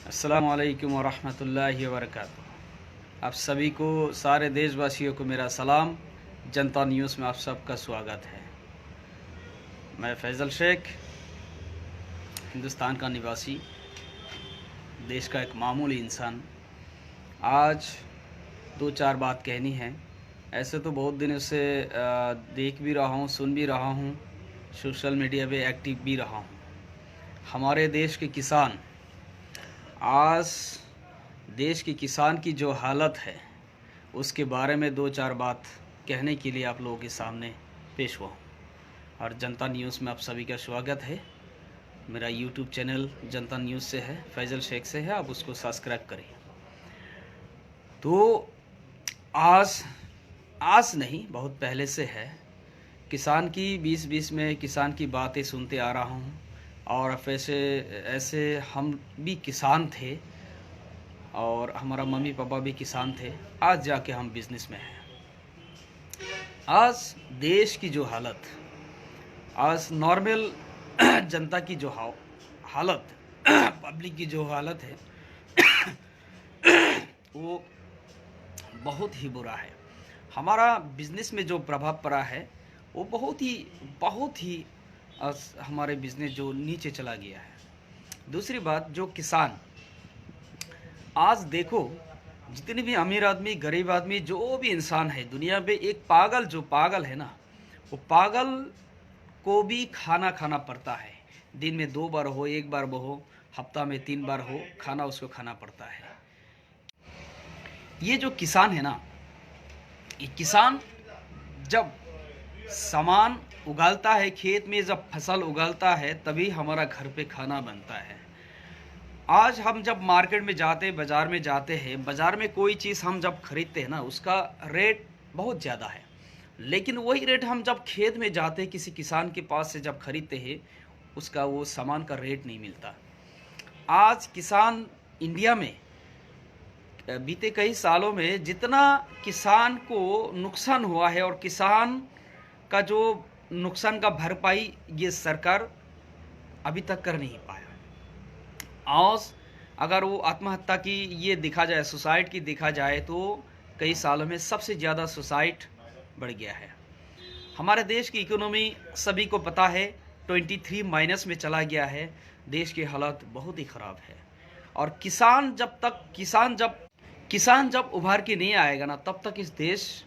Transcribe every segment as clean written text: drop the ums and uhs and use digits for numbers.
अस्सलामु अलैकुम वरहमतुल्लाहि वबरकातुहू। आप सभी को, सारे देशवासियों को मेरा सलाम। जनता न्यूज़ में आप सबका स्वागत है। मैं फैज़ल शेख, हिंदुस्तान का निवासी, देश का एक मामूली इंसान। आज दो चार बात कहनी है। ऐसे तो बहुत दिनों से देख भी रहा हूँ, सुन भी रहा हूँ, सोशल मीडिया पे एक्टिव भी रहा हूँ। हमारे देश के किसान, आज देश के किसान की जो हालत है उसके बारे में दो चार बात कहने के लिए आप लोगों के सामने पेश हुआ हूँ। और जनता न्यूज़ में आप सभी का स्वागत है। मेरा यूट्यूब चैनल जनता न्यूज़ से है, फैज़ल शेख से है, आप उसको सब्सक्राइब करें। तो आज नहीं, बहुत पहले से है, किसान की 2020 में किसान की बातें सुनते आ रहा हूँ। और ऐसे हम भी किसान थे और हमारा मम्मी पापा भी किसान थे। आज जाके हम बिजनेस में हैं। आज देश की जो हालत, आज नॉर्मल जनता की जो हालत पब्लिक की जो हालत है वो बहुत ही बुरा है। हमारा बिजनेस में जो प्रभाव पड़ा है वो बहुत ही हमारे बिजनेस जो नीचे चला गया है। दूसरी बात, जो किसान, आज देखो जितने भी अमीर आदमी, गरीब आदमी, जो भी इंसान है दुनिया पे, एक पागल है ना, वो पागल को भी खाना खाना पड़ता है। दिन में 2 बार हो, 1 बार हो, हफ्ता में 3 बार हो, खाना उसको खाना पड़ता है। ये जो किसान है ना, ये किसान जब सामान उगालता है, खेत में जब फसल उगालता है, तभी हमारा घर पे खाना बनता है। आज हम जब मार्केट में जाते, बाज़ार में जाते हैं, बाज़ार में कोई चीज़ हम जब खरीदते हैं ना, उसका रेट बहुत ज़्यादा है। लेकिन वही रेट हम जब खेत में जाते, किसी किसान के पास से जब खरीदते हैं, उसका वो सामान का रेट नहीं मिलता। आज किसान इंडिया में बीते कई सालों में जितना किसान को नुकसान हुआ है, और किसान का जो नुकसान का भरपाई ये सरकार अभी तक कर नहीं पाया। आज अगर वो आत्महत्या की ये देखा जाए, सुसाइड की देखा जाए, तो कई सालों में सबसे ज़्यादा सुसाइड बढ़ गया है। हमारे देश की इकोनॉमी सभी को पता है, 23 माइनस में चला गया है। देश की हालत बहुत ही ख़राब है। और किसान जब उभार के नहीं आएगा ना, तब तक इस देश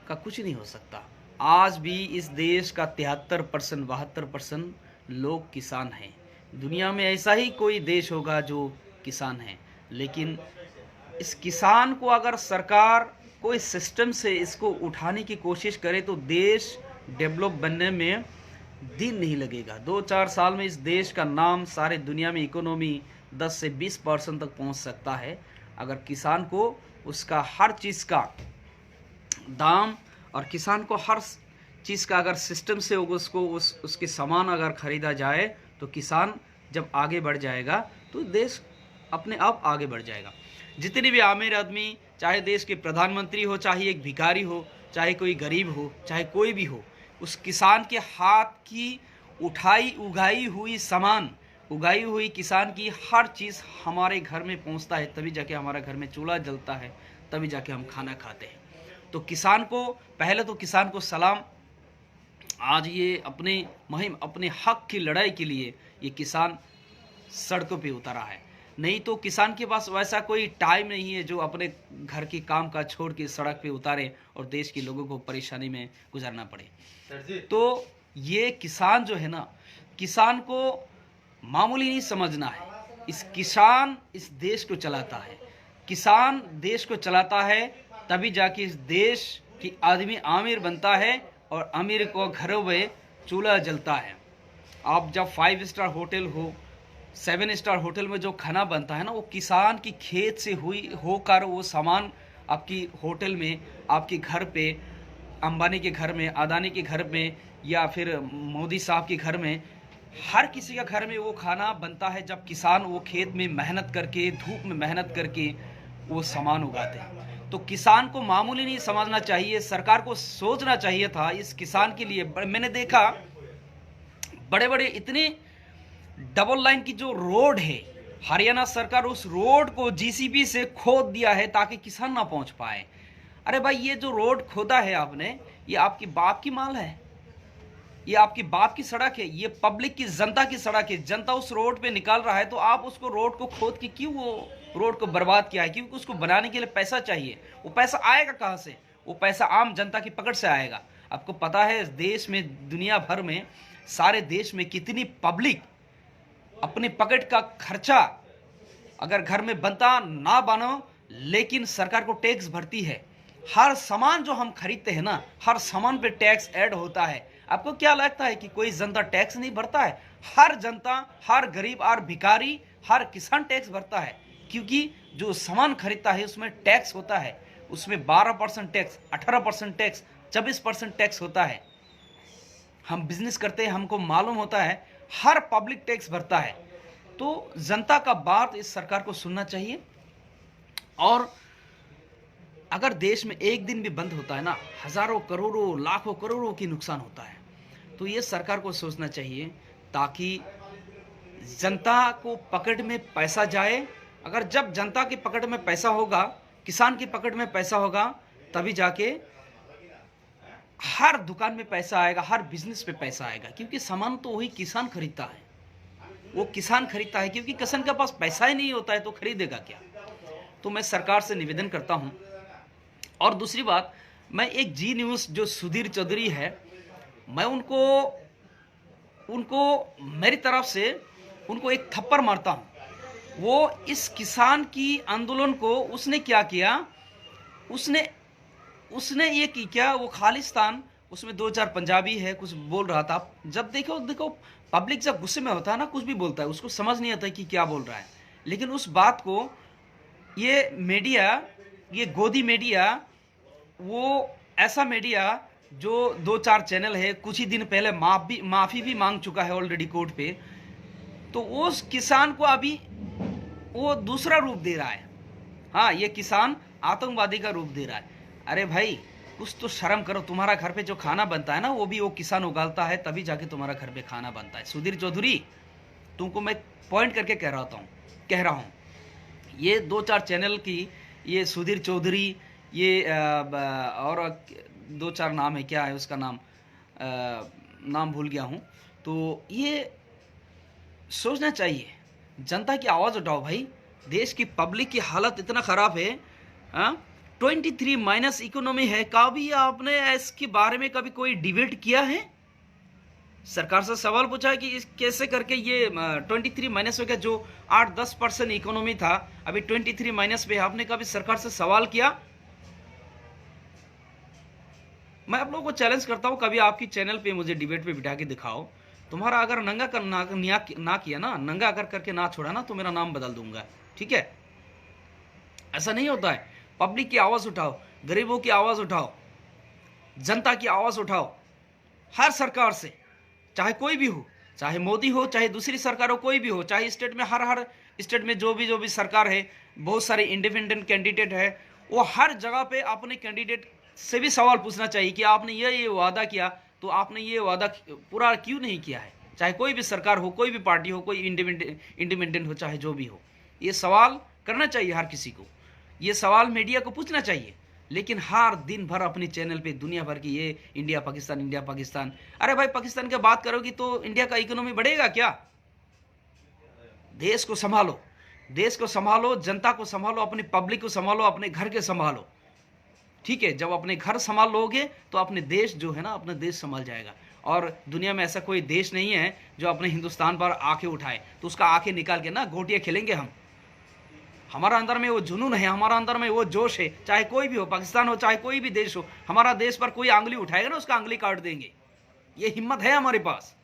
का कुछ नहीं हो सकता। आज भी इस देश का 73% 72% लोग किसान हैं। दुनिया में ऐसा ही कोई देश होगा जो किसान है। लेकिन इस किसान को अगर सरकार कोई सिस्टम से इसको उठाने की कोशिश करे तो देश डेवलप बनने में दिन नहीं लगेगा। 2-4 साल में इस देश का नाम सारे दुनिया में इकोनॉमी 10 से 20% तक पहुंच सकता है, अगर किसान को उसका हर चीज़ का दाम और किसान को हर चीज़ का अगर सिस्टम से उसके सामान अगर ख़रीदा जाए, तो किसान जब आगे बढ़ जाएगा तो देश अपने आप आगे बढ़ जाएगा। जितने भी अमीर आदमी, चाहे देश के प्रधानमंत्री हो, चाहे एक भिखारी हो, चाहे कोई गरीब हो, चाहे कोई भी हो, उस किसान के हाथ की उगाई हुई किसान की हर चीज़ हमारे घर में पहुंचता है, तभी जाके हमारा घर में चूल्हा जलता है, तभी जाके हम खाना खाते हैं। तो किसान को पहले तो किसान को सलाम। आज ये अपने हक की लड़ाई के लिए ये किसान सड़कों पे उतरा है। नहीं तो किसान के पास वैसा कोई टाइम नहीं है जो अपने घर की काम काज छोड़ के सड़क पे उतारे और देश के लोगों को परेशानी में गुजरना पड़े। तो ये किसान जो है ना, किसान को मामूली नहीं समझना है। किसान इस देश को चलाता है। किसान देश को चलाता है, तभी जाके इस देश की आदमी अमीर बनता है और अमीर को घरों में चूल्हा जलता है। आप जब 5 स्टार होटल हो, 7 स्टार होटल में जो खाना बनता है ना, वो किसान की खेत से होकर वो सामान आपकी होटल में, आपके घर पे, अंबानी के घर में, अदानी के घर में, या फिर मोदी साहब के घर में, हर किसी का घर में वो खाना बनता है जब किसान वो खेत में मेहनत करके, धूप में मेहनत करके वो सामान उगाते हैं। तो किसान को मामूली नहीं समझना चाहिए। सरकार को सोचना चाहिए था इस किसान के लिए। मैंने देखा बड़े बड़े इतने डबल लाइन की जो रोड है, हरियाणा सरकार उस रोड को जीसीबी से खोद दिया है ताकि किसान ना पहुंच पाए। अरे भाई, ये जो रोड खोदा है आपने, ये आपकी बाप की माल है, ये आपकी बाप की सड़क है, ये पब्लिक की, जनता की सड़क है। जनता उस रोड पे निकाल रहा है तो आप उसको रोड को खोद के क्यों वो रोड को बर्बाद किया है? क्योंकि उसको बनाने के लिए पैसा चाहिए। वो पैसा आएगा कहां से? वो पैसा आम जनता की पकड़ से आएगा। आपको पता है देश में, दुनिया भर में, सारे देश में कितनी पब्लिक अपने पॉकेट का खर्चा अगर घर में बनता ना बनो, लेकिन सरकार को टैक्स भरती है। हर सामान जो हम खरीदते हैं ना, हर सामान पे टैक्स ऐड होता है। आपको क्या लगता है कि कोई जनता टैक्स नहीं भरता है? हर जनता, हर गरीब और भिखारी, हर किसान टैक्स भरता है, क्योंकि जो सामान खरीदता है उसमें टैक्स होता है। उसमें 12% टैक्स, 18% टैक्स, 24% टैक्स होता है। हम बिजनेस करते हैं, हमको मालूम होता है, हर पब्लिक टैक्स भरता है। तो जनता का बात इस सरकार को सुनना चाहिए। और अगर देश में एक दिन भी बंद होता है ना, हजारों करोड़ों लाखों करोड़ों की नुकसान होता है। तो ये सरकार को सोचना चाहिए ताकि जनता को पकड़ में पैसा जाए। अगर जब जनता की पकड़ में पैसा होगा, किसान की पकड़ में पैसा होगा, तभी जाके हर दुकान में पैसा आएगा, हर बिजनेस पे पैसा आएगा। क्योंकि सामान तो वही किसान खरीदता है, वो किसान खरीदता है, क्योंकि किसान के पास पैसा ही नहीं होता है तो खरीदेगा क्या? तो मैं सरकार से निवेदन करता हूं। और दूसरी बात, मैं एक जी न्यूज़ जो सुधीर चौधरी है, मैं उनको मेरी तरफ से उनको एक थप्पड़ मारता हूं। वो इस किसान की आंदोलन को उसने क्या किया, उसने ये की क्या, वो खालिस्तान, उसमें 2-4 पंजाबी है, कुछ बोल रहा था। जब देखो पब्लिक जब गुस्से में होता है ना, कुछ भी बोलता है, उसको समझ नहीं आता कि क्या बोल रहा है। लेकिन उस बात को ये मीडिया, ये गोदी मीडिया, वो ऐसा मीडिया जो 2-4 चैनल है, कुछ ही दिन पहले माफी भी मांग चुका है ऑलरेडी कोर्ट पे। तो उस किसान को अभी वो दूसरा रूप दे रहा है। हाँ, ये किसान आतंकवादी का रूप दे रहा है। अरे भाई, कुछ तो शर्म करो। तुम्हारा घर पे जो खाना बनता है ना, वो भी वो किसान उगालता है, तभी जाके तुम्हारा घर पे खाना बनता है। सुधीर चौधरी, तुमको मैं पॉइंट करके कह रहा हूँ, ये 2-4 चैनल की, ये सुधीर चौधरी, ये और 2-4 नाम है, क्या है उसका नाम, नाम भूल गया हूँ। तो ये सोचना चाहिए, जनता की आवाज़ उठाओ भाई। देश की पब्लिक की हालत इतना ख़राब है। 23- इकोनॉमी है। कभी आपने इसके बारे में कभी कोई डिबेट किया है? सरकार से सवाल पूछा है कि इस कैसे करके ये 23- हो गया, जो 8-10% इकोनॉमी था, अभी 23- पे। आपने कभी सरकार से सवाल किया? मैं आप लोगों को चैलेंज करता हूं, कभी आपकी चैनल पे मुझे डिबेट पे बिठा के दिखाओ। तुम्हारा अगर नंगा कर ना किया ना, नंगा अगर करके ना छोड़ा ना, तो मेरा नाम बदल दूंगा, ठीक है? ऐसा नहीं होता है। पब्लिक की आवाज़ उठाओ, गरीबों की आवाज़ उठाओ, जनता की आवाज़ उठाओ। हर सरकार से, चाहे कोई भी हो, चाहे मोदी हो, चाहे दूसरी सरकार हो, कोई भी हो, चाहे स्टेट में, हर स्टेट में जो भी सरकार है, बहुत सारे इंडिपेंडेंट कैंडिडेट है, वो हर जगह पे अपने कैंडिडेट से भी सवाल पूछना चाहिए कि आपने ये वादा किया, तो आपने ये वादा पूरा क्यों नहीं किया है? चाहे कोई भी सरकार हो, कोई भी पार्टी हो, कोई इंडिपेंडेंट हो, चाहे जो भी हो, ये सवाल करना चाहिए हर किसी को। ये सवाल मीडिया को पूछना चाहिए। लेकिन हर दिन भर अपने चैनल पे दुनिया भर की ये इंडिया पाकिस्तान, इंडिया पाकिस्तान। अरे भाई, पाकिस्तान की बात करोगी तो इंडिया का इकोनॉमी बढ़ेगा क्या? देश को संभालो, देश को संभालो, जनता को संभालो, अपनी पब्लिक को संभालो, अपने घर के संभालो, ठीक है? जब अपने घर संभाल लोगे तो अपने देश जो है ना, अपना देश संभाल जाएगा। और दुनिया में ऐसा कोई देश नहीं है जो अपने हिंदुस्तान पर आंखें उठाए, तो उसका आंखें निकाल के ना गोटियां खेलेंगे हम। हमारा अंदर में वो जुनून है, हमारा अंदर में वो जोश है। चाहे कोई भी हो, पाकिस्तान हो, चाहे कोई भी देश हो, हमारा देश पर कोई आंगली उठाएगा ना, उसका आंगली काट देंगे। ये हिम्मत है हमारे पास।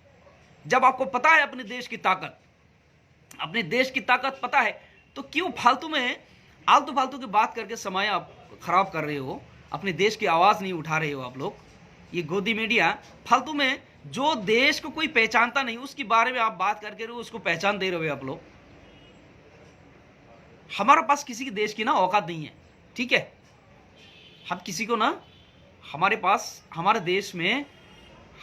जब आपको पता है अपने देश की ताकत, अपने देश की ताकत पता है, तो क्यों फालतू में आलतू फालतू की बात करके समय आप खराब कर रहे हो? अपने देश की आवाज नहीं उठा रहे हो आप लोग। ये गोदी मीडिया फालतू में, जो देश को कोई पहचानता नहीं उसके बारे में आप बात करके उसको पहचान दे रहे हो आप लोग। हमारे पास किसी के देश की ना औकात नहीं है, ठीक है? हम किसी को ना, हमारे पास, हमारे देश में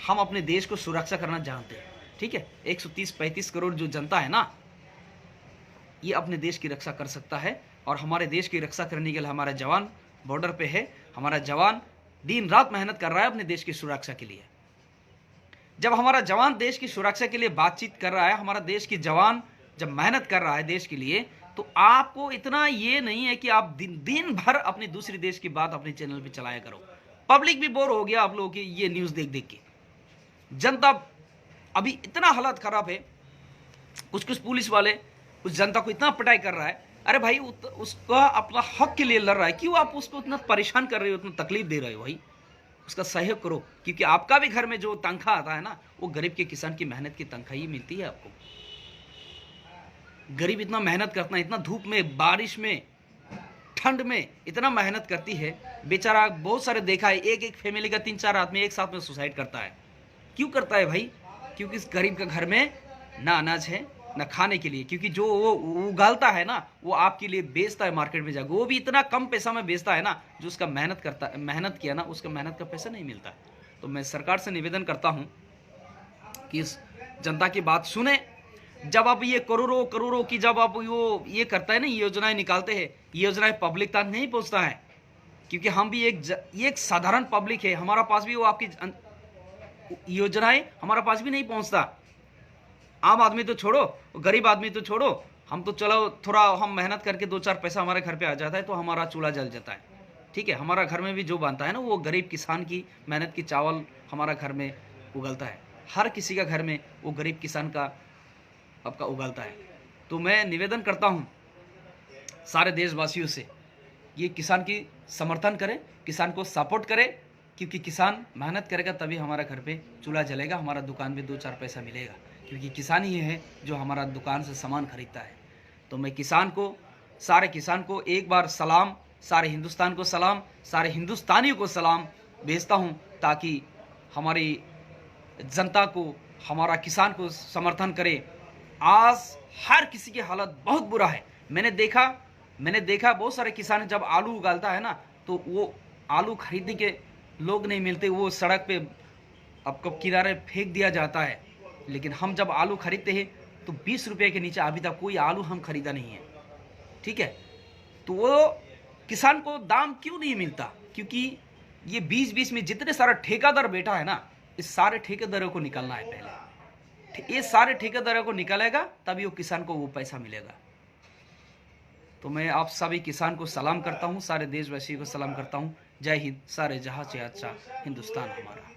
हम अपने देश को सुरक्षा करना जानते हैं, ठीक है? 130-135 करोड़ जो जनता है ना, ये अपने देश की रक्षा कर सकता है। और हमारे देश की रक्षा करने के लिए हमारा जवान बॉर्डर पे है, हमारा जवान दिन रात मेहनत कर रहा है अपने देश की सुरक्षा के लिए। जब हमारा जवान देश की सुरक्षा के लिए बातचीत कर रहा है, हमारा देश की जवान जब मेहनत कर रहा है देश के लिए, तो आपको इतना ये नहीं है कि आप दिन भर अपनी दूसरी देश की बात अपने चैनल पे चलाया करो। पब्लिक भी बोर हो गया आप लोगों की ये न्यूज़ देख देख के। जनता अभी इतना हालत खराब है, कुछ कुछ पुलिस वाले उस जनता को इतना पिटाई कर रहा है। अरे भाई उसका अपना हक के लिए लड़ रहा है, क्यों आप उसको इतना परेशान कर रहे हो, इतना तकलीफ दे रहे हो? भाई उसका सहयोग करो, क्योंकि आपका भी घर में जो तनख्वाह आता है ना, वो गरीब के किसान की मेहनत की तनख्वाह ही मिलती है आपको। गरीब इतना मेहनत करता है, इतना धूप में, बारिश में, ठंड में इतना मेहनत करती है बेचारा। बहुत सारे देखा है, एक फैमिली का 3-4 आदमी एक साथ में सुसाइड करता है। क्यों करता है भाई? क्योंकि इस गरीब के घर में ना अनाज है ना खाने के लिए, क्योंकि जो वो उगालता है ना, वो आपके लिए बेचता है मार्केट में जाकर, वो भी इतना कम पैसा में बेचता है ना, जो उसका मेहनत किया ना, उसका मेहनत का पैसा नहीं मिलता। तो मैं सरकार से निवेदन करता हूँ कि इस जनता की बात सुने। जब आप ये करोड़ों की जब आप ये करता है ना, योजनाएं निकालते हैं, ये योजनाएं पब्लिक तक नहीं पहुंचता है, क्योंकि हम भी एक साधारण पब्लिक है, हमारा पास भी वो आपकी योजनाएं हमारा पास भी नहीं पहुंचता। आम आदमी तो छोड़ो, गरीब आदमी तो छोड़ो, हम तो चलो थोड़ा हम मेहनत करके 2-4 पैसा हमारे घर पे आ जाता है तो हमारा चूल्हा जल जाता है। ठीक है, हमारा घर में भी जो बनता है ना, वो गरीब किसान की मेहनत की चावल हमारा घर में उगलता है। हर किसी का घर में वो गरीब किसान का आपका उगलता है। तो मैं निवेदन करता हूँ सारे देशवासियों से, ये किसान की समर्थन करें, किसान को सपोर्ट करें, क्योंकि किसान मेहनत करेगा तभी हमारा घर पे चूल्हा जलेगा, हमारा दुकान में 2-4 पैसा मिलेगा, क्योंकि किसान ही है जो हमारा दुकान से सामान खरीदता है। तो मैं सारे किसान को एक बार सलाम, सारे हिंदुस्तान को सलाम, सारे हिंदुस्तानियों को सलाम भेजता हूँ, ताकि हमारी जनता को, हमारा किसान को समर्थन करे। आज हर किसी की हालत बहुत बुरा है। मैंने देखा बहुत सारे किसान जब आलू उगालता है ना, तो वो आलू खरीदने के लोग नहीं मिलते, वो सड़क पे आपको किनारे फेंक दिया जाता है। लेकिन हम जब आलू खरीदते हैं तो 20 रुपये के नीचे अभी तक कोई आलू हम खरीदा नहीं है। ठीक है, तो वो किसान को दाम क्यों नहीं मिलता? क्योंकि ये 20-20 में जितने सारा ठेकेदार बैठा है ना, इस सारे ठेकेदारों को निकालना है पहले। ये सारे ठेकेदारों को निकालेगा तभी वो किसान को वो पैसा मिलेगा। तो मैं आप सभी किसान को सलाम करता हूँ, सारे देशवासियों को सलाम करता हूँ। जय हिंद, सारे जहाँ से अच्छा हिंदुस्तान हमारा।